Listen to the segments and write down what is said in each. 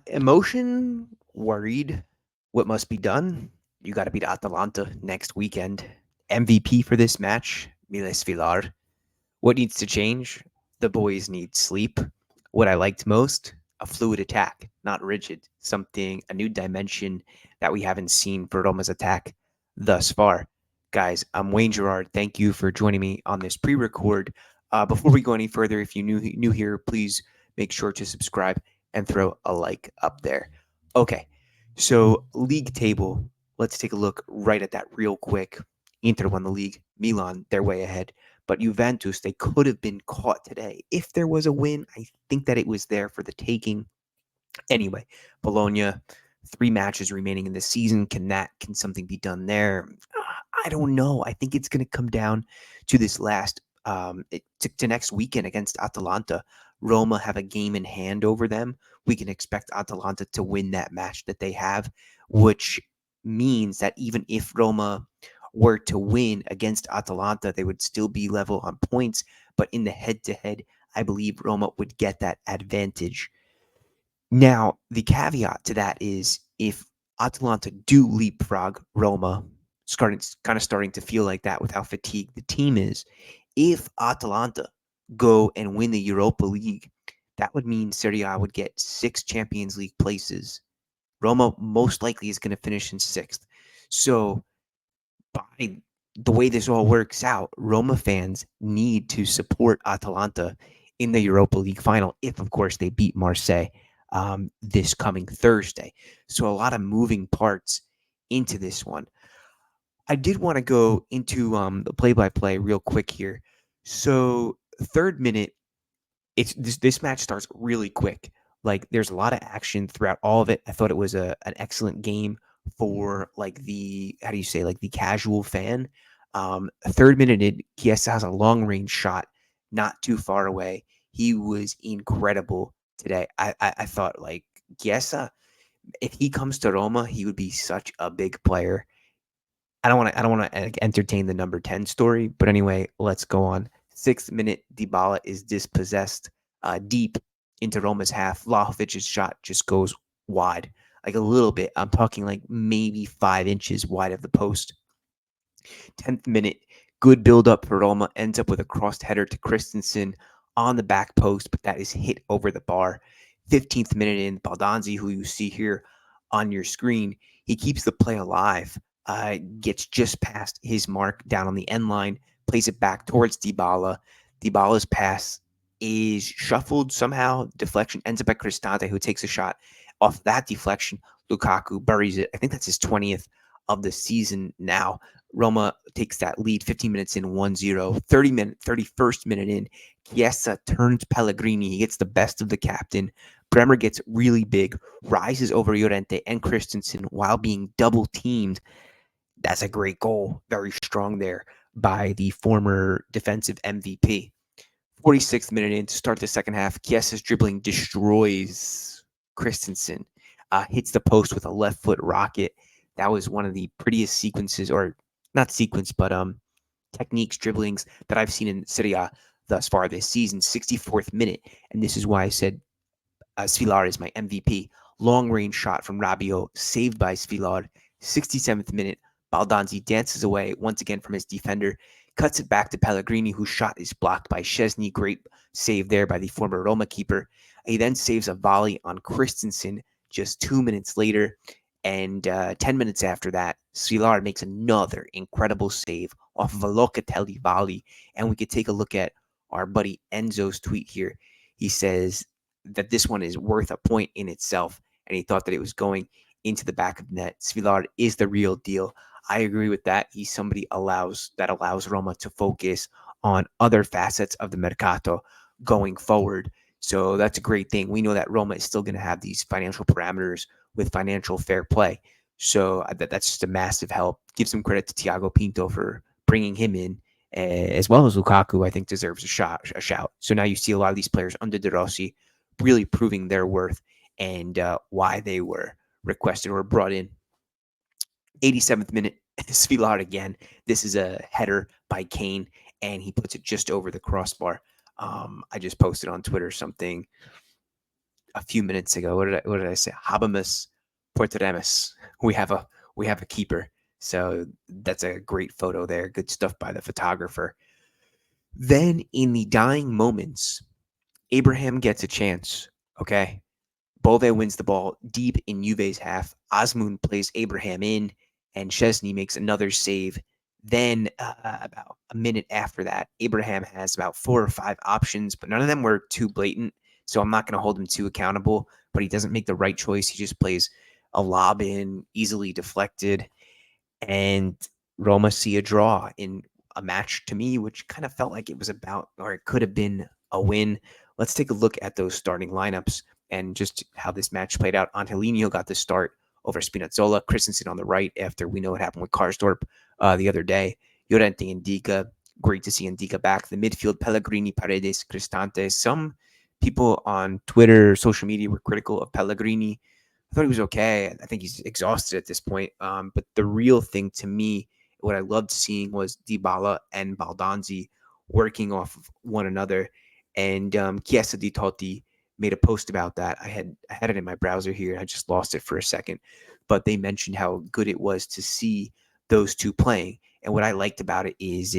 Emotion, worried. What must be done? You got to beat Atalanta next weekend. MVP for this match, Miles Vilar. What needs to change? The boys need sleep. What I liked most? A fluid attack, not rigid. Something, a new dimension that we haven't seen for Roma's attack thus far. Guys, I'm Wayne Gerard. Thank you for joining me on this pre-record. Before we go any further, if you're new here, please make sure to subscribe and throw a like up there. Okay, so league table. Let's take a look right at that real quick. Inter won the league. Milan, they're way ahead. But Juventus, they could have been caught today. If there was a win, I think that it was there for the taking. Anyway, Bologna, 3 matches remaining in the season. Can something be done there? I don't know. I think it's going to come down to this last to next weekend against Atalanta. Roma have a game in hand over them. We can expect Atalanta to win that match that they have, which means that even if Roma were to win against Atalanta, they would still be level on points. But in the head-to-head, I believe Roma would get that advantage. Now, the caveat to that is if Atalanta do leapfrog Roma, starting to feel like that with how fatigued the team is. If Atalanta go and win the Europa League, that would mean Serie A would get 6 Champions League places. Roma most likely is going to finish in 6th. So by the way this all works out, Roma fans need to support Atalanta in the Europa League final, if, of course, they beat Marseille this coming Thursday. So a lot of moving parts into this one. I did want to go into the play-by-play real quick here. So third minute, it's this match starts really quick. Like there's a lot of action throughout all of it. I thought it was an excellent game for like the how do you say like the casual fan. Third minute, Chiesa has a long range shot, not too far away. He was incredible today. I thought like Chiesa, if he comes to Roma, he would be such a big player. I don't want to entertain the number 10 story, but anyway, let's go on. 6th minute, Dybala is dispossessed deep into Roma's half. Vlahovic's shot just goes wide, like a little bit. I'm talking like maybe 5 inches wide of the post. 10th minute, good build up for Roma, ends up with a crossed header to Christensen on the back post, but that is hit over the bar. 15th minute in, Baldanzi, who you see here on your screen, he keeps the play alive, gets just past his mark down on the end line, plays it back towards Dybala. Dybala's pass is shuffled somehow, deflection ends up at Cristante, who takes a shot. Off that deflection, Lukaku buries it. I think that's his 20th of the season now. Roma takes that lead 15 minutes in 1-0. 31st minute in, Chiesa turns Pellegrini. He gets the best of the captain. Bremer gets really big, rises over Llorente and Christensen while being double teamed. That's a great goal. Very strong there by the former defensive MVP. 46th minute in to start the second half, Chiesa's dribbling destroys Christensen, hits the post with a left foot rocket. That was one of the prettiest sequences, or not sequence, but techniques, dribblings that I've seen in Serie A thus far this season. 64th minute, and this is why I said Svilar is my MVP. Long range shot from Rabiot, saved by Svilar. 67th minute, Baldanzi dances away once again from his defender, cuts it back to Pellegrini, whose shot is blocked by Szczesny. Great save there by the former Roma keeper. He then saves a volley on Christensen just 2 minutes later. And 10 minutes after that, Svilar makes another incredible save off of a Locatelli volley. And we could take a look at our buddy Enzo's tweet here. He says that this one is worth a point in itself, and he thought that it was going into the back of net. Svilar is the real deal. I agree with that. He's somebody that allows Roma to focus on other facets of the Mercato going forward. So that's a great thing. We know that Roma is still going to have these financial parameters with financial fair play. So that's just a massive help. Give some credit to Thiago Pinto for bringing him in, as well as Lukaku, I think deserves a shout. So now you see a lot of these players under De Rossi really proving their worth and why they were requested or brought in. 87th minute, Svilar again. This is a header by Kane, and he puts it just over the crossbar. I just posted on Twitter something a few minutes ago. What did I say? Habemus Porteremus. We have a keeper. So that's a great photo there. Good stuff by the photographer. Then in the dying moments, Abraham gets a chance. Okay. Bove wins the ball deep in Juve's half. Osmund plays Abraham in, and Chesney makes another save. Then, about a minute after that, Abraham has about 4 or 5 options, but none of them were too blatant. So I'm not going to hold him too accountable, but he doesn't make the right choice. He just plays a lob in, easily deflected, and Roma see a draw in a match to me, which kind of felt like it was about, or it could have been a win. Let's take a look at those starting lineups and just how this match played out. Angelino got the start over Spinazzola, Christensen on the right after we know what happened with Karsdorp the other day. Llorente and Dica, great to see Indica back. The midfield, Pellegrini, Paredes, Cristante. Some people on Twitter, social media were critical of Pellegrini. I thought he was okay. I think he's exhausted at this point. But the real thing to me, what I loved seeing was Dybala and Baldonzi working off of one another. And Chiesa di Totti made a post about that. I had it in my browser here, and I just lost it for a second. But they mentioned how good it was to see those two playing. And what I liked about it is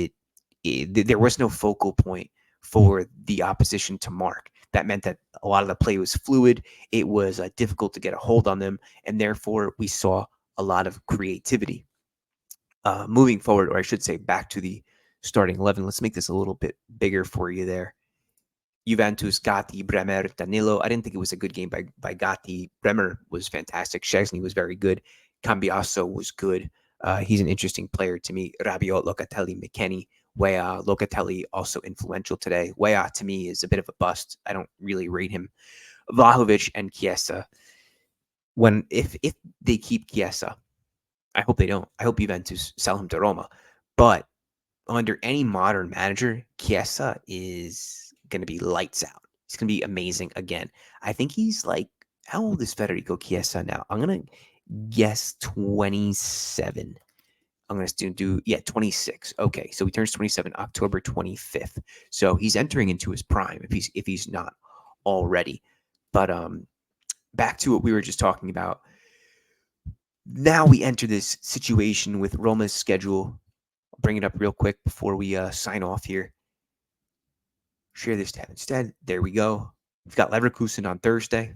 there was no focal point for the opposition to mark. That meant that a lot of the play was fluid. It was difficult to get a hold on them, and therefore we saw a lot of creativity. Moving forward, or I should say back to the starting 11, let's make this a little bit bigger for you there. Juventus, Gatti, Bremer, Danilo. I didn't think it was a good game by Gatti. Bremer was fantastic. Szczesny was very good. Cambiasso was good. He's an interesting player to me. Rabiot, Locatelli, McKennie, Weah. Locatelli also influential today. Weah to me is a bit of a bust. I don't really rate him. Vlahovic and Chiesa. If they keep Chiesa, I hope they don't. I hope Juventus sell him to Roma. But under any modern manager, Chiesa is going to be lights out. He's going to be amazing again. I think he's like, how old is Federico Chiesa now? I'm going to guess 27. I'm going to do 26. Okay, so he turns 27 October 25th. So he's entering into his prime if he's not already. But back to what we were just talking about. Now we enter this situation with Roma's schedule. I'll bring it up real quick before we sign off here. Share this tab instead. There we go. We've got Leverkusen on Thursday.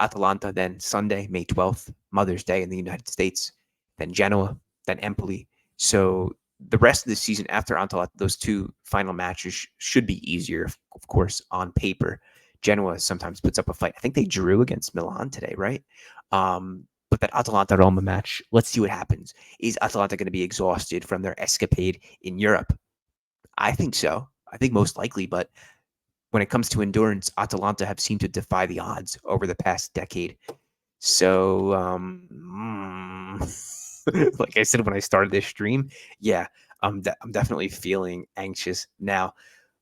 Atalanta then Sunday, May 12th, Mother's Day in the United States. Then Genoa, then Empoli. So the rest of the season after Atalanta, those two final matches should be easier, of course, on paper. Genoa sometimes puts up a fight. I think they drew against Milan today, right? But that Atalanta-Roma match, let's see what happens. Is Atalanta going to be exhausted from their escapade in Europe? I think so. I think most likely, but when it comes to endurance, Atalanta have seemed to defy the odds over the past decade. So, like I said when I started this stream, yeah, I'm definitely feeling anxious now.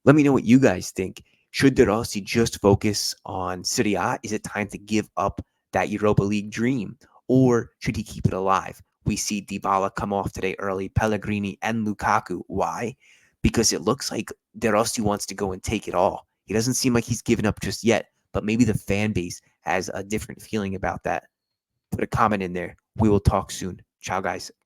Let me know what you guys think. Should De Rossi just focus on Serie A? Is it time to give up that Europa League dream? Or should he keep it alive? We see Dybala come off today early, Pellegrini and Lukaku. Why? Because it looks like De Rossi wants to go and take it all. He doesn't seem like he's given up just yet, but maybe the fan base has a different feeling about that. Put a comment in there. We will talk soon. Ciao, guys.